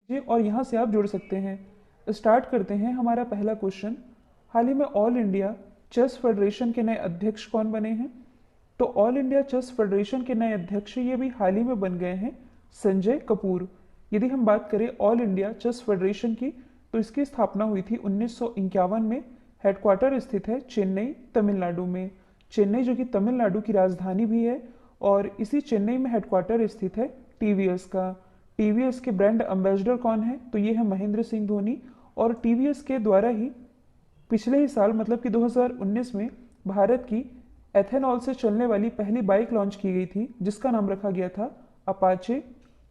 जी, और यहाँ से आप जुड़ सकते हैं। स्टार्ट करते हैं हमारा पहला क्वेश्चन। हाल ही में ऑल इंडिया चेस फेडरेशन के नए अध्यक्ष कौन बने हैं? तो ऑल इंडिया चेस फेडरेशन के नए अध्यक्ष ये भी हाल ही में बन गए हैं, संजय कपूर। यदि हम बात करें ऑल इंडिया चेस फेडरेशन की, तो इसकी स्थापना हुई थी 1951 में। हेडक्वार्टर स्थित है चेन्नई, तमिलनाडु में। चेन्नई जो कि तमिलनाडु की राजधानी भी है, और इसी चेन्नई में हेडक्वार्टर स्थित है टीवीएस का। टीवीएस के ब्रांड एम्बेसडर कौन है? तो ये है महेंद्र सिंह धोनी। और टीवीएस के द्वारा ही पिछले ही साल मतलब कि 2019 में भारत की एथेनॉल से चलने वाली पहली बाइक लॉन्च की गई थी, जिसका नाम रखा गया था अपाचे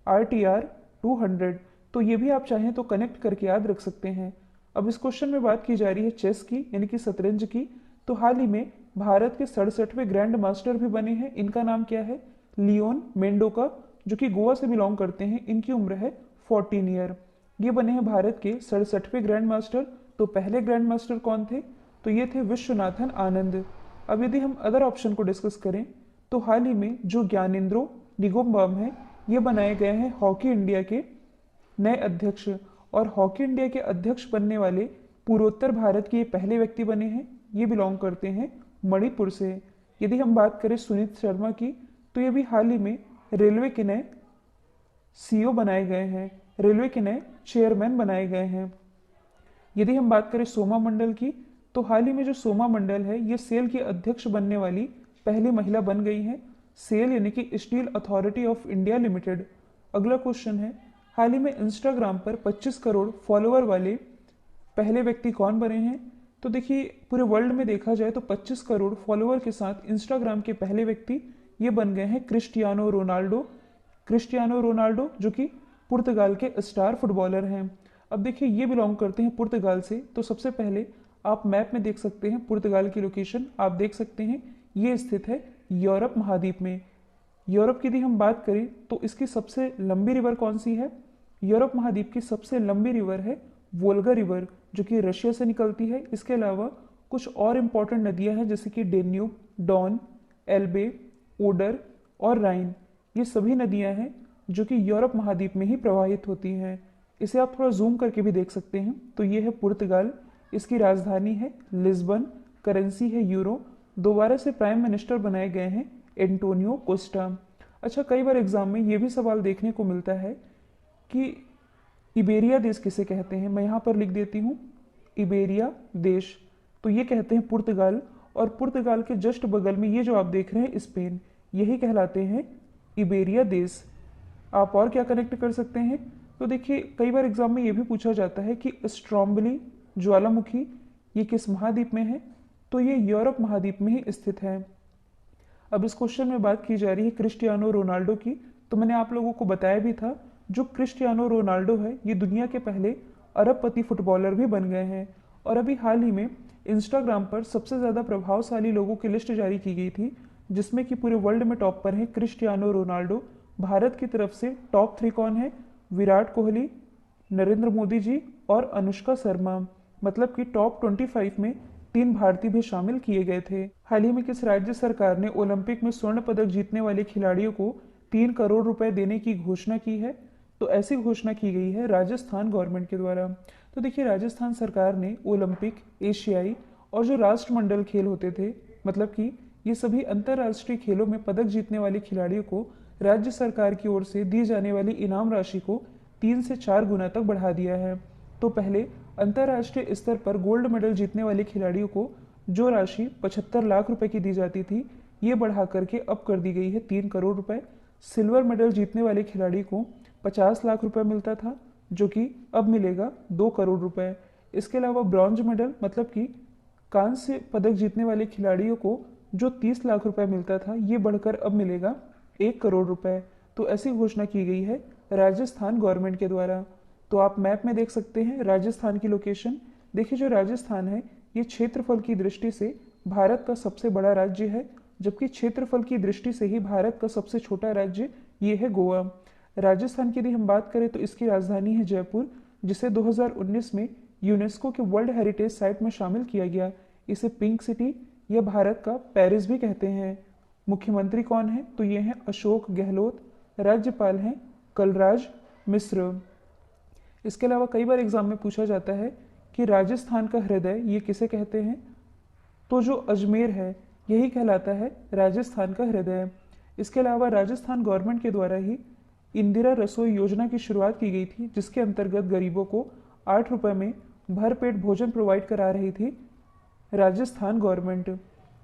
RTR 200। तो ये भी आप चाहें तो कनेक्ट करके याद रख सकते हैं। अब इस क्वेश्चन में बात की जा रही है चेस की, यानी कि शतरंज की। तो हाल ही में भारत के 67वें ग्रैंड मास्टर भी बने हैं। इनका नाम क्या है? लियोन मेंडोका, जो कि गोवा से बिलोंग करते हैं। इनकी उम्र है 14 ईयर। ये बने हैं भारत के 67वें ग्रैंड मास्टर। तो पहले ग्रैंड मास्टर कौन थे? तो ये थे विश्वनाथन आनंद। अब यदि हम अदर ऑप्शन को डिस्कस करें, तो हाल ही में जो ज्ञानेंद्रो निंगोमबाम हैं, ये बनाए गए हैं हॉकी इंडिया के नए अध्यक्ष। और हॉकी इंडिया के अध्यक्ष बनने वाले पूर्वोत्तर भारत के ये पहले व्यक्ति बने हैं। ये बिलोंग करते हैं मणिपुर से। यदि हम बात करें सुनीत शर्मा की, तो ये भी हाल ही में रेलवे के नए CEO बनाए गए हैं, रेलवे के नए चेयरमैन बनाए गए हैं। यदि हम बात करें सोमा मंडल की, तो हाल ही में जो सोमा मंडल है, ये सेल की अध्यक्ष बनने वाली पहली महिला बन गई हैं। सेल यानी कि steel authority of India limited. अगला क्वेश्चन है, हाल ही में इंस्टाग्राम पर 25 करोड़ फॉलोअर वाले पहले व्यक्ति कौन बने हैं? तो देखिए, पूरे वर्ल्ड में देखा जाए तो 25 करोड़ फॉलोअर के साथ इंस्टाग्राम के पहले व्यक्ति ये बन गए हैं क्रिस्टियानो रोनाल्डो। क्रिस्टियानो रोनाल्डो जो कि पुर्तगाल के स्टार फुटबॉलर हैं। अब देखिए, ये बिलोंग करते हैं पुर्तगाल से। तो सबसे पहले आप मैप में देख सकते हैं पुर्तगाल की लोकेशन। आप देख सकते हैं ये स्थित है यूरोप महाद्वीप में। यूरोप की यदि हम बात करें, तो इसकी सबसे लंबी रिवर कौन सी है? यूरोप महाद्वीप की सबसे लंबी रिवर है वोल्गा रिवर, जो कि रशिया से निकलती है। इसके अलावा कुछ और इम्पॉर्टेंट नदियां हैं, जैसे कि डेन्यूब, डॉन, एल्बे, ओडर और राइन। ये सभी नदियां हैं जो कि यूरोप महाद्वीप में ही प्रवाहित होती हैं। इसे आप थोड़ा जूम करके भी देख सकते हैं। तो ये है पुर्तगाल, इसकी राजधानी है लिस्बन, करेंसी है यूरो। दोबारा से प्राइम मिनिस्टर बनाए गए हैं एंटोनियो कोस्टा। अच्छा, कई बार एग्जाम में ये भी सवाल देखने को मिलता है कि इबेरिया देश किसे कहते हैं। मैं यहाँ पर लिख देती हूँ इबेरिया देश। तो ये कहते हैं पुर्तगाल। और पुर्तगाल के जस्ट बगल में ये जो आप देख रहे हैं स्पेन, यही कहलाते हैं इबेरिया देश। आप और क्या कनेक्ट कर सकते हैं? तो देखिए, कई बार एग्जाम में ये भी पूछा जाता है कि स्ट्रोम्बली ज्वालामुखी ये किस महाद्वीप में है? तो ये यूरोप महाद्वीप में ही स्थित है। अब इस क्वेश्चन में बात की जा रही है क्रिस्टियानो रोनाल्डो की। तो मैंने आप लोगों को बताया भी था, जो क्रिस्टियानो रोनाल्डो है, ये दुनिया के पहले अरबपति फुटबॉलर भी बन गए हैं। और अभी हाल ही में इंस्टाग्राम पर सबसे ज़्यादा प्रभावशाली लोगों की लिस्ट जारी की गई थी, जिसमें कि पूरे वर्ल्ड में टॉप पर है क्रिस्टियानो रोनाल्डो। भारत की तरफ से टॉप 3 कौन है? विराट कोहली, नरेंद्र मोदी जी और अनुष्का शर्मा। मतलब कि टॉप 25 में 3 भारतीय भी शामिल किए गए थे। हाल ही में किस राज्य सरकार ने ओलंपिक में स्वर्ण पदक जीतने वाले खिलाड़ियों को 3 करोड़ रुपए देने की घोषणा की है? तो ऐसी घोषणा की गई है राजस्थान गवर्नमेंट के द्वारा। तो देखिए, राजस्थान सरकार ने ओलंपिक, एशियाई और जो राष्ट्रमंडल खेल होते थे, मतलब कि ये सभी अंतर्राष्ट्रीय खेलों में पदक जीतने वाले खिलाड़ियों को राज्य सरकार की ओर से दी जाने वाली इनाम राशि को 3 से 4 गुना तक बढ़ा दिया है। तो पहले अंतर्राष्ट्रीय स्तर पर गोल्ड मेडल जीतने वाले खिलाड़ियों को जो राशि 75 लाख रुपए की दी जाती थी, ये बढ़ा करके अब कर दी गई है 3 करोड़ रुपए। सिल्वर मेडल जीतने वाले खिलाड़ी को 50 लाख रुपए मिलता था, जो कि अब मिलेगा 2 करोड़ रुपए। इसके अलावा ब्रॉन्ज मेडल मतलब कि कांस्य पदक जीतने वाले खिलाड़ियों को जो 30 लाख रुपए मिलता था, ये बढ़कर अब मिलेगा 1 करोड़ रुपए। तो ऐसी घोषणा की गई है राजस्थान गवर्नमेंट के द्वारा। तो आप मैप में देख सकते हैं राजस्थान की लोकेशन। देखिए, जो राजस्थान है, ये क्षेत्रफल की दृष्टि से भारत का सबसे बड़ा राज्य है, जबकि क्षेत्रफल की दृष्टि से ही भारत का सबसे छोटा राज्य ये है गोवा। राजस्थान की यदि हम बात करें, तो इसकी राजधानी है जयपुर, जिसे 2019 में यूनेस्को के वर्ल्ड हेरिटेज साइट में शामिल किया गया। इसे पिंक सिटी या भारत का पेरिस भी कहते हैं। मुख्यमंत्री कौन है? तो ये हैं अशोक गहलोत। राज्यपाल हैं कलराज मिश्र। इसके अलावा कई बार एग्जाम में पूछा जाता है कि राजस्थान का हृदय ये किसे कहते हैं, तो जो अजमेर है यही कहलाता है राजस्थान का हृदय। इसके अलावा राजस्थान गवर्नमेंट के द्वारा ही इंदिरा रसोई योजना की शुरुआत की गई थी, जिसके अंतर्गत गरीबों को 8 रुपये में भरपेट भोजन प्रोवाइड करा रही थी राजस्थान गवर्नमेंट।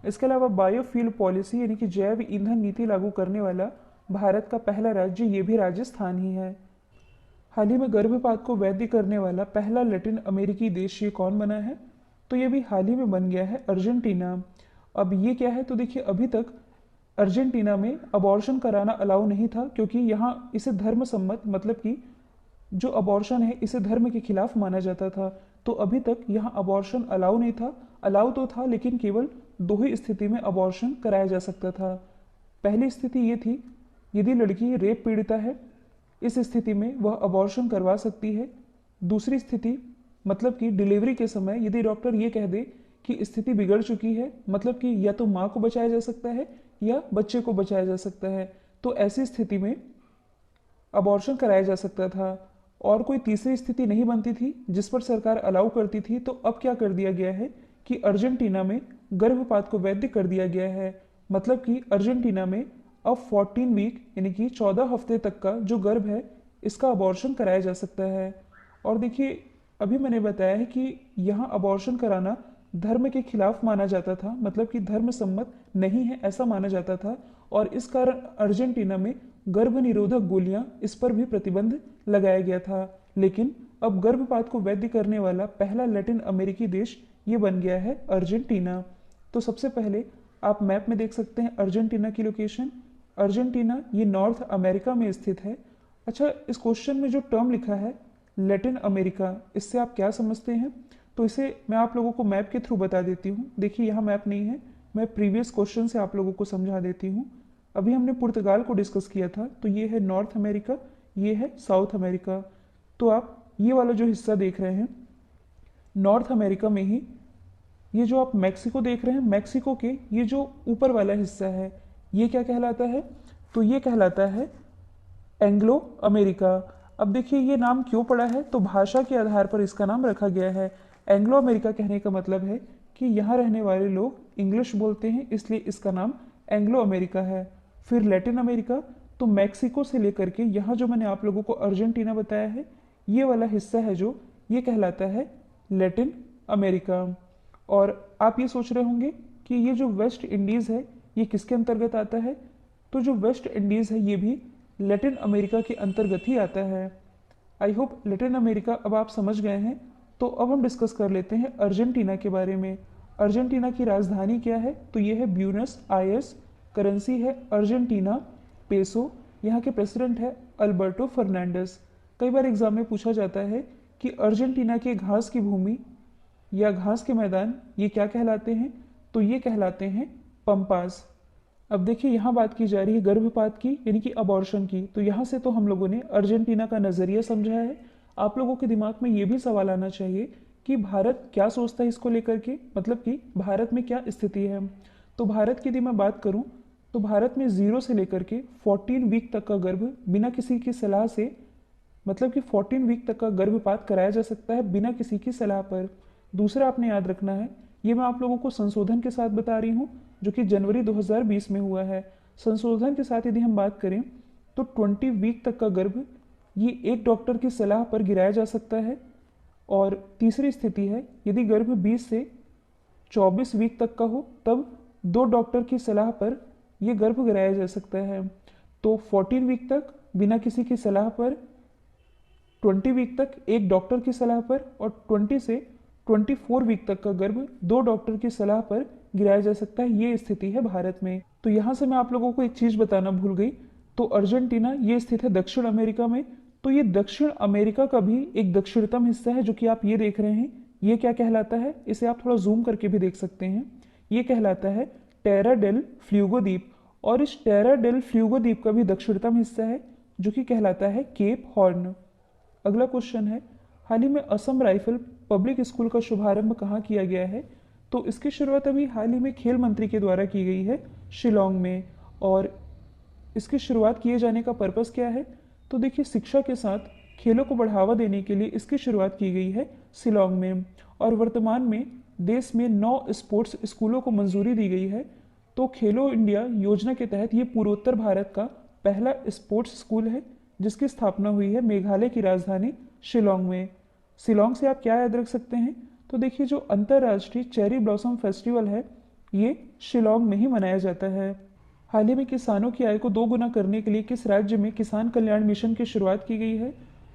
इसके अलावा बायोफ्यूल पॉलिसी यानी कि जैव ईंधन नीति लागू करने वाला भारत का पहला राज्य ये भी राजस्थान ही है। हाल ही में गर्भपात को वैध करने वाला पहला लैटिन अमेरिकी देश ये कौन बना है, तो ये भी हाल ही में बन गया है अर्जेंटीना। अब ये क्या है, तो देखिए अभी तक अर्जेंटीना में अबॉर्शन कराना अलाउ नहीं था, क्योंकि यहाँ इसे धर्म सम्मत, मतलब कि जो अबॉर्शन है इसे धर्म के खिलाफ माना जाता था। तो अभी तक यहाँ अबॉर्शन अलाउ नहीं था, अलाउ तो था लेकिन केवल 2 ही स्थिति में अबॉर्शन कराया जा सकता था। पहली स्थिति ये थी, यदि लड़की रेप पीड़िता है, इस स्थिति में वह अबॉर्शन करवा सकती है। दूसरी स्थिति मतलब कि डिलीवरी के समय यदि डॉक्टर ये कह दे कि स्थिति बिगड़ चुकी है, मतलब कि या तो माँ को बचाया जा सकता है या बच्चे को बचाया जा सकता है, तो ऐसी स्थिति में अबॉर्शन कराया जा सकता था। और कोई तीसरी स्थिति नहीं बनती थी जिस पर सरकार अलाउ करती थी। तो अब क्या कर दिया गया है कि अर्जेंटीना में गर्भपात को वैध कर दिया गया है, मतलब कि अर्जेंटीना में अब 14 वीक यानी कि 14 हफ्ते तक का जो गर्भ है इसका अबॉर्शन कराया जा सकता है। और देखिए अभी मैंने बताया है कि यहाँ अबॉर्शन कराना धर्म के खिलाफ माना जाता था, मतलब कि धर्म सम्मत नहीं है ऐसा माना जाता था, और इस कारण अर्जेंटीना में गर्भ निरोधक गोलियां इस पर भी प्रतिबंध लगाया गया था। लेकिन अब गर्भपात को वैध करने वाला पहला लैटिन अमेरिकी देश ये बन गया है अर्जेंटीना। तो सबसे पहले आप मैप में देख सकते हैं अर्जेंटीना की लोकेशन। अर्जेंटीना ये नॉर्थ अमेरिका में स्थित है। अच्छा, इस क्वेश्चन में जो टर्म लिखा है लैटिन अमेरिका, इससे आप क्या समझते हैं, तो इसे मैं आप लोगों को मैप के थ्रू बता देती हूँ। देखिए यहाँ मैप नहीं है, मैं प्रीवियस क्वेश्चन से आप लोगों को समझा देती हूँ। अभी हमने पुर्तगाल को डिस्कस किया था, तो ये है नॉर्थ अमेरिका, ये है साउथ अमेरिका। तो आप ये वाला जो हिस्सा देख रहे हैं नॉर्थ अमेरिका में ही ये जो आप मैक्सिको देख रहे हैं, मैक्सिको के ये जो ऊपर वाला हिस्सा है ये क्या कहलाता है, तो ये कहलाता है एंग्लो अमेरिका। अब देखिए ये नाम क्यों पड़ा है, तो भाषा के आधार पर इसका नाम रखा गया है। एंग्लो अमेरिका कहने का मतलब है कि यहाँ रहने वाले लोग इंग्लिश बोलते हैं, इसलिए इसका नाम एंग्लो अमेरिका है। फिर लैटिन अमेरिका, तो मैक्सिको से लेकर के यहाँ जो मैंने आप लोगों को अर्जेंटीना बताया है ये वाला हिस्सा है जो ये कहलाता है लैटिन अमेरिका। और आप ये सोच रहे होंगे कि ये जो वेस्ट इंडीज़ है ये किसके अंतर्गत आता है, तो जो वेस्ट इंडीज़ है ये भी लैटिन अमेरिका के अंतर्गत ही आता है। आई होप लैटिन अमेरिका अब आप समझ गए हैं। तो अब हम डिस्कस कर लेते हैं अर्जेंटीना के बारे में। अर्जेंटीना की राजधानी क्या है, तो ये है ब्यूनस आयर्स। करेंसी है अर्जेंटीना पेसो। यहाँ के प्रेसिडेंट है अल्बर्टो फर्नांडिस। कई बार एग्जाम में पूछा जाता है कि अर्जेंटीना के घास की भूमि या घास के मैदान ये क्या कहलाते हैं, तो ये कहलाते हैं पंपास। अब देखिए यहाँ बात की जा रही है गर्भपात की यानी कि अबॉर्शन की। तो यहाँ से तो हम लोगों ने अर्जेंटीना का नज़रिया समझा है। आप लोगों के दिमाग में ये भी सवाल आना चाहिए कि भारत क्या सोचता है इसको लेकर के, मतलब कि भारत में क्या स्थिति है। तो भारत की यदि मैं बात करूँ तो भारत में 0 से लेकर के 14 वीक तक का गर्भ बिना किसी की सलाह से, मतलब कि 14 वीक तक का गर्भपात कराया जा सकता है बिना किसी की सलाह पर। दूसरा आपने याद रखना है, ये मैं आप लोगों को संशोधन के साथ बता रही हूँ जो कि जनवरी 2020 में हुआ है। संशोधन के साथ यदि हम बात करें तो 20 वीक तक का गर्भ ये एक डॉक्टर की सलाह पर गिराया जा सकता है। और तीसरी स्थिति है यदि गर्भ 20 से 24 वीक तक का हो तब 2 डॉक्टर की सलाह पर यह गर्भ गिराया जा सकता है। तो 14 वीक तक बिना किसी की सलाह पर, 20 वीक तक एक डॉक्टर की सलाह पर, और 20 से 24 वीक तक का गर्भ 2 डॉक्टर की सलाह पर गिराया जा सकता है। ये स्थिति है भारत में। तो यहाँ से मैं आप लोगों को एक चीज़ बताना भूल गई, तो अर्जेंटीना ये स्थित है दक्षिण अमेरिका में। तो ये दक्षिण अमेरिका का भी एक दक्षिणतम हिस्सा है जो कि आप ये देख रहे हैं। ये क्या कहलाता है, इसे आप थोड़ा जूम करके भी देख सकते हैं। ये कहलाता है टेरा डेल फ्यूगो द्वीप, और इस टेरा डेल फ्यूगो द्वीप का भी दक्षिणतम हिस्सा है जो कि कहलाता है केप हॉर्न। अगला क्वेश्चन है, हाल ही में असम राइफल पब्लिक स्कूल का शुभारंभ कहाँ किया गया है, तो इसकी शुरुआत अभी हाल ही में खेल मंत्री के द्वारा की गई है शिलोंग में। और इसकी शुरुआत किए जाने का पर्पस क्या है, तो देखिए शिक्षा के साथ खेलों को बढ़ावा देने के लिए इसकी शुरुआत की गई है शिलोंग में, और वर्तमान में देश में 9 स्पोर्ट्स स्कूलों को मंजूरी दी गई है। तो खेलो इंडिया योजना के तहत ये पूर्वोत्तर भारत का पहला स्पोर्ट्स स्कूल है, जिसकी स्थापना हुई है मेघालय की राजधानी शिलोंग में। शिलोंग से आप क्या याद रख सकते हैं? तो देखिए, जो अंतर्राष्ट्रीय चेरी ब्लॉसम फेस्टिवल है ये शिलोंग में ही मनाया जाता है। हाल ही में किसानों की आय को 2 गुना करने के लिए किस राज्य में किसान कल्याण मिशन की शुरुआत की गई है?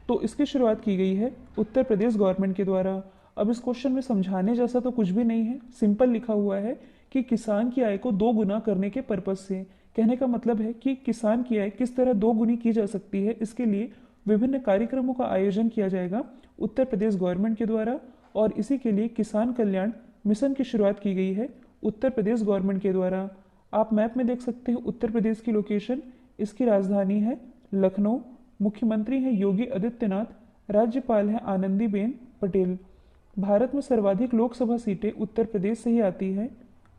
तो इसकी शुरुआत की गई है उत्तर प्रदेश गवर्नमेंट के द्वारा। अब इस क्वेश्चन में समझाने जैसा तो कुछ भी नहीं है, सिंपल लिखा हुआ है कि किसान की आय को 2 गुना करने के पर्पज से। कहने का मतलब है कि किसान की आय किस तरह 2 गुनी की जा सकती है, इसके लिए विभिन्न कार्यक्रमों का आयोजन किया जाएगा उत्तर प्रदेश गवर्नमेंट के द्वारा, और इसी के लिए किसान कल्याण मिशन की शुरुआत की गई है उत्तर प्रदेश गवर्नमेंट के द्वारा। आप मैप में देख सकते हैं उत्तर प्रदेश की लोकेशन, इसकी राजधानी है लखनऊ, मुख्यमंत्री हैं योगी आदित्यनाथ, राज्यपाल हैं आनंदीबेन पटेल। भारत में सर्वाधिक लोकसभा सीटें उत्तर प्रदेश से ही आती हैं,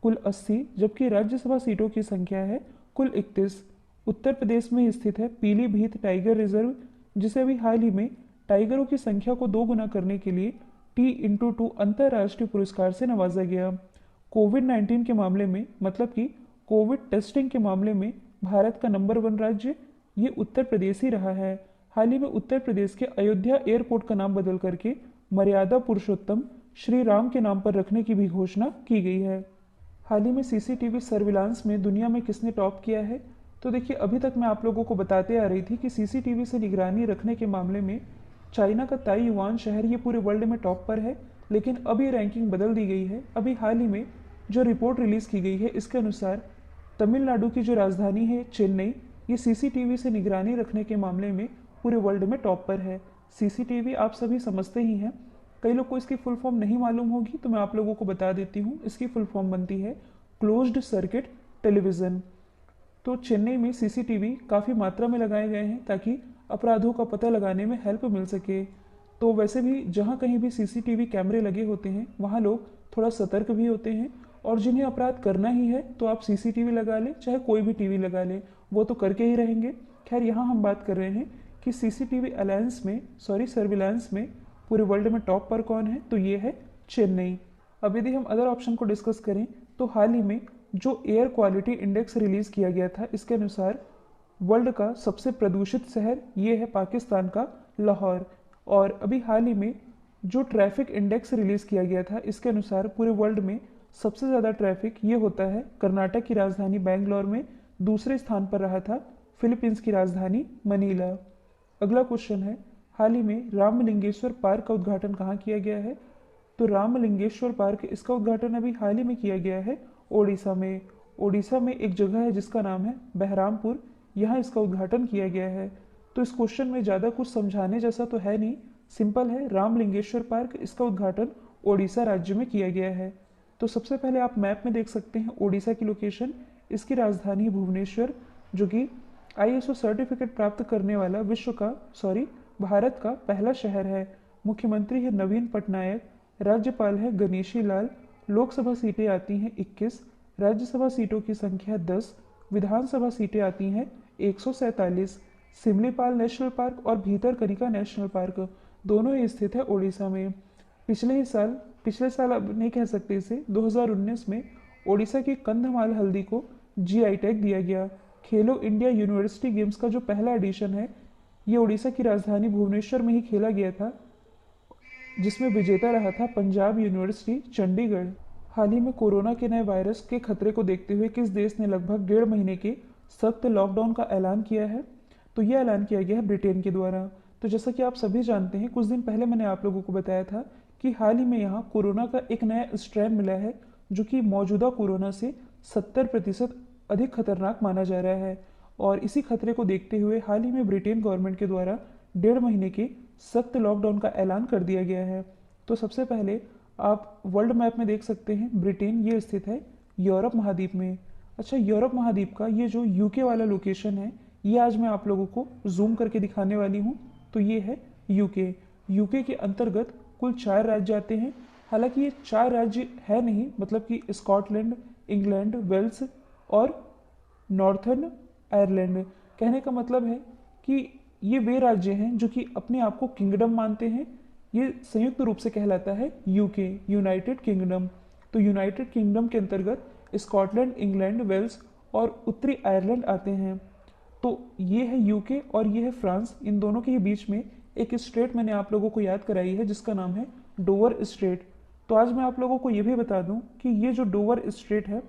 कुल 80, जबकि राज्यसभा सीटों की संख्या है कुल 31। उत्तर प्रदेश में स्थित है पीलीभीत टाइगर रिजर्व, जिसे अभी हाल ही में टाइगरों की संख्या को 2 गुना करने के लिए T/2 अंतर्राष्ट्रीय पुरस्कार से नवाजा गया। कोविड-19 के मामले में, मतलब कि कोविड टेस्टिंग के मामले में भारत का नंबर 1 राज्य ये उत्तर प्रदेश ही रहा है। हाल ही में उत्तर प्रदेश के अयोध्या एयरपोर्ट का नाम बदल करके मर्यादा पुरुषोत्तम श्री राम के नाम पर रखने की भी घोषणा की गई है। हाल ही में सीसीटीवी सर्विलांस में दुनिया में किसने टॉप किया है? तो देखिए, अभी तक मैं आप लोगों को बताते आ रही थी कि सीसीटीवी से निगरानी रखने के मामले में चाइना का ताइयुआन शहर ये पूरे वर्ल्ड में टॉप पर है, लेकिन अब ये रैंकिंग बदल दी गई है। अभी हाल ही में जो रिपोर्ट रिलीज़ की गई है इसके अनुसार तमिलनाडु की जो राजधानी है चेन्नई, ये सीसीटीवी से निगरानी रखने के मामले में पूरे वर्ल्ड में टॉप पर है। सीसीटीवी आप सभी समझते ही हैं, कई लोग को इसकी फुल फॉर्म नहीं मालूम होगी तो मैं आप लोगों को बता देती हूँ। इसकी फुल फॉर्म बनती है क्लोज्ड सर्किट टेलीविज़न। तो चेन्नई में सीसीटीवी काफ़ी मात्रा में लगाए गए हैं ताकि अपराधों का पता लगाने में हेल्प मिल सके। तो वैसे भी जहाँ कहीं भी सीसीटीवी कैमरे लगे होते हैं वहाँ लोग थोड़ा सतर्क भी होते हैं, और जिन्हें अपराध करना ही है तो आप सीसीटीवी लगा लें, चाहे कोई भी टीवी लगा लें, वो तो करके ही रहेंगे। खैर, यहाँ हम बात कर रहे हैं कि सीसीटीवी सर्विलांस में पूरे वर्ल्ड में टॉप पर कौन है? तो ये है चेन्नई। अब यदि हम अदर ऑप्शन को डिस्कस करें तो हाल ही में जो एयर क्वालिटी इंडेक्स रिलीज़ किया गया था, इसके अनुसार वर्ल्ड का सबसे प्रदूषित शहर ये है पाकिस्तान का लाहौर। और अभी हाल ही में जो ट्रैफिक इंडेक्स रिलीज़ किया गया था, इसके अनुसार पूरे वर्ल्ड में सबसे ज़्यादा ट्रैफिक ये होता है कर्नाटक की राजधानी बैंगलोर में, दूसरे स्थान पर रहा था फिलीपींस की राजधानी मनीला। अगला क्वेश्चन है, हाल ही में रामलिंगेश्वर पार्क का उद्घाटन कहाँ किया गया है? तो रामलिंगेश्वर पार्क, इसका उद्घाटन अभी हाल ही में किया गया है ओडिशा में। ओडिशा में एक जगह है जिसका नाम है बहरामपुर, यहाँ इसका उद्घाटन किया गया है। तो इस क्वेश्चन में ज़्यादा कुछ समझाने जैसा तो है नहीं, सिंपल है, रामलिंगेश्वर पार्क, इसका उद्घाटन ओडिशा राज्य में किया गया है। तो सबसे पहले आप मैप में देख सकते हैं ओडिशा की लोकेशन, इसकी राजधानी भुवनेश्वर, जो कि ISO सर्टिफिकेट प्राप्त करने वाला भारत का पहला शहर है। मुख्यमंत्री है नवीन पटनायक, राज्यपाल है गणेशी लाल, लोकसभा सीटें आती हैं 21, राज्यसभा सीटों की संख्या 10, विधानसभा सीटें आती हैं 147। सिमलीपाल नेशनल पार्क और भीतरकनिका नेशनल पार्क दोनों ही स्थित है ओडिशा में। पिछले साल अब नहीं कह सकते इसे, 2019 में ओडिशा की कंधमाल हल्दी को GI टैग दिया गया। खेलो इंडिया यूनिवर्सिटी गेम्स का जो पहला एडिशन है ये ओडिशा की राजधानी भुवनेश्वर में ही खेला गया था, जिसमें विजेता रहा था पंजाब यूनिवर्सिटी चंडीगढ़। हाल ही में कोरोना के नए वायरस के खतरे को देखते हुए किस देश ने लगभग 1.5 महीने के सख्त लॉकडाउन का ऐलान किया है? तो यह ऐलान किया गया है ब्रिटेन के द्वारा। तो जैसा कि आप सभी जानते हैं, कुछ दिन पहले मैंने आप लोगों को बताया था कि हाल ही में यहाँ कोरोना का एक नया स्ट्रेन मिला है, जो कि मौजूदा कोरोना से 70% अधिक खतरनाक माना जा रहा है। और इसी खतरे को देखते हुए हाल ही में ब्रिटेन गवर्नमेंट के द्वारा 1.5 महीने के सख्त लॉकडाउन का ऐलान कर दिया गया है। तो सबसे पहले आप वर्ल्ड मैप में देख सकते हैं, ब्रिटेन ये स्थित है यूरोप महाद्वीप में। अच्छा, यूरोप महाद्वीप का ये जो यूके वाला लोकेशन है, ये आज मैं आप लोगों को जूम करके दिखाने वाली हूँ। तो ये है यूके। यूके के अंतर्गत कुल 4 राज्य आते हैं। हालांकि ये 4 राज्य है नहीं, मतलब कि स्कॉटलैंड, इंग्लैंड, वेल्स और नॉर्थर्न आयरलैंड। कहने का मतलब है कि ये वे राज्य हैं जो कि अपने आप को किंगडम मानते हैं। ये संयुक्त रूप से कहलाता है यूके, यूनाइटेड किंगडम। तो यूनाइटेड किंगडम के अंतर्गत स्कॉटलैंड, इंग्लैंड, वेल्स और उत्तरी आयरलैंड आते हैं। तो ये है यूके और ये है फ्रांस। इन दोनों के ही बीच में एक स्ट्रेट मैंने आप लोगों को याद कराई है जिसका नाम है डोवर स्ट्रेट। तो आज मैं आप लोगों को ये भी बता दूं कि ये जो डोवर स्ट्रेट है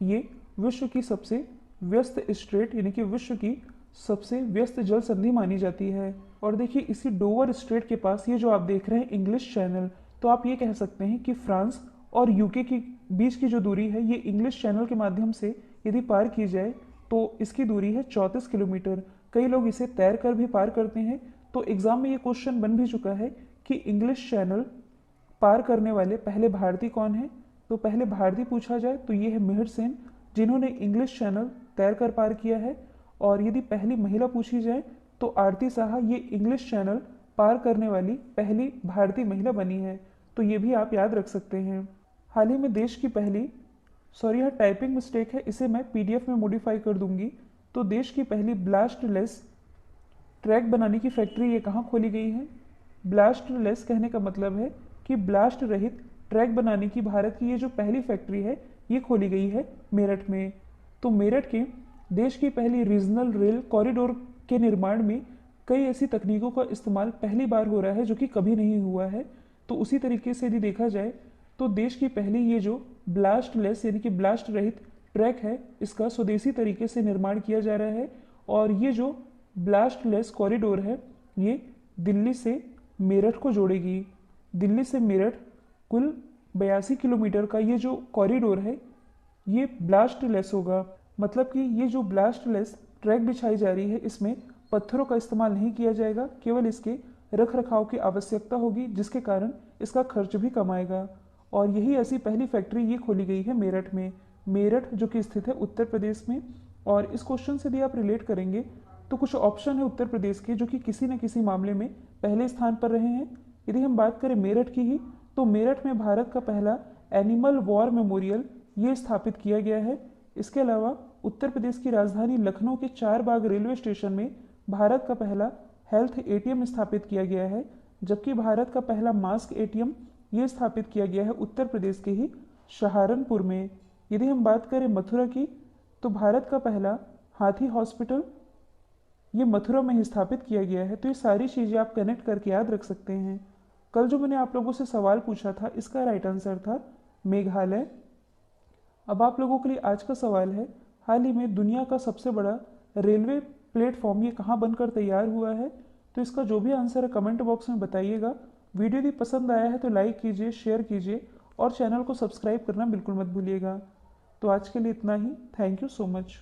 ये विश्व की सबसे व्यस्त स्ट्रेट यानी कि विश्व की सबसे व्यस्त जल संधि मानी जाती है। और देखिए इसी डोवर स्ट्रेट के पास ये जो आप देख रहे हैं इंग्लिश चैनल, तो आप ये कह सकते हैं कि फ्रांस और यूके के बीच की जो दूरी है ये इंग्लिश चैनल के माध्यम से यदि पार की जाए तो इसकी दूरी है 34 किलोमीटर। कई लोग इसे तैर कर भी पार करते हैं। तो एग्जाम में ये क्वेश्चन बन भी चुका है कि इंग्लिश चैनल पार करने वाले पहले भारतीय कौन है। तो पहले भारतीय पूछा जाए तो ये है मिहिर सेन, जिन्होंने इंग्लिश चैनल तैर कर पार किया है। और यदि पहली महिला पूछी जाए तो आरती साहा ये इंग्लिश चैनल पार करने वाली पहली भारतीय महिला बनी है। तो ये भी आप याद रख सकते हैं। हाल ही में देश की पहली, सॉरी यहाँ टाइपिंग मिस्टेक है, इसे मैं पीडीएफ में मॉडिफाई कर दूंगी। तो देश की पहली ब्लास्टलेस ट्रैक बनाने की फैक्ट्री ये कहाँ खोली गई है। ब्लास्टलेस कहने का मतलब है कि ब्लास्ट रहित ट्रैक बनाने की भारत की ये जो पहली फैक्ट्री है ये खोली गई है मेरठ में। तो मेरठ के देश की पहली रीजनल रेल कॉरिडोर के निर्माण में कई ऐसी तकनीकों का इस्तेमाल पहली बार हो रहा है जो कि कभी नहीं हुआ है। तो उसी तरीके से यदि देखा जाए तो देश की पहली ये जो ब्लास्टलेस यानी कि ब्लास्ट रहित ट्रैक है इसका स्वदेशी तरीके से निर्माण किया जा रहा है। और ये जो ब्लास्टलेस कॉरिडोर है ये दिल्ली से मेरठ को जोड़ेगी। दिल्ली से मेरठ कुल 82 किलोमीटर का ये जो कॉरिडोर है ये ब्लास्टलेस होगा। मतलब कि ये जो ब्लास्टलेस ट्रैक बिछाई जा रही है इसमें पत्थरों का इस्तेमाल नहीं किया जाएगा, केवल इसके रख रखाव की आवश्यकता होगी जिसके कारण इसका खर्च भी कम आएगा। और यही ऐसी पहली फैक्ट्री ये खोली गई है मेरठ में। मेरठ जो कि स्थित है उत्तर प्रदेश में। और इस क्वेश्चन से यदि आप रिलेट करेंगे तो कुछ ऑप्शन है उत्तर प्रदेश के जो कि किसी न किसी मामले में पहले स्थान पर रहे हैं। यदि हम बात करें मेरठ की ही तो मेरठ में भारत का पहला एनिमल वॉर मेमोरियल ये स्थापित किया गया है। इसके अलावा उत्तर प्रदेश की राजधानी लखनऊ के चारबाग रेलवे स्टेशन में भारत का पहला हेल्थ एटीएम स्थापित किया गया है। जबकि भारत का पहला मास्क एटीएम ये स्थापित किया गया है उत्तर प्रदेश के ही सहारनपुर में। यदि हम बात करें मथुरा की तो भारत का पहला हाथी हॉस्पिटल ये मथुरा में ही स्थापित किया गया है। तो ये सारी चीज़ें आप कनेक्ट करके याद रख सकते हैं। कल जो मैंने आप लोगों से सवाल पूछा था इसका राइट आंसर था मेघालय। अब आप लोगों के लिए आज का सवाल है, हाल ही में दुनिया का सबसे बड़ा रेलवे प्लेटफॉर्म ये कहाँ बनकर तैयार हुआ है। तो इसका जो भी आंसर है कमेंट बॉक्स में बताइएगा। वीडियो यदि पसंद आया है तो लाइक कीजिए, शेयर कीजिए और चैनल को सब्सक्राइब करना बिल्कुल मत भूलिएगा। तो आज के लिए इतना ही। Thank you so much.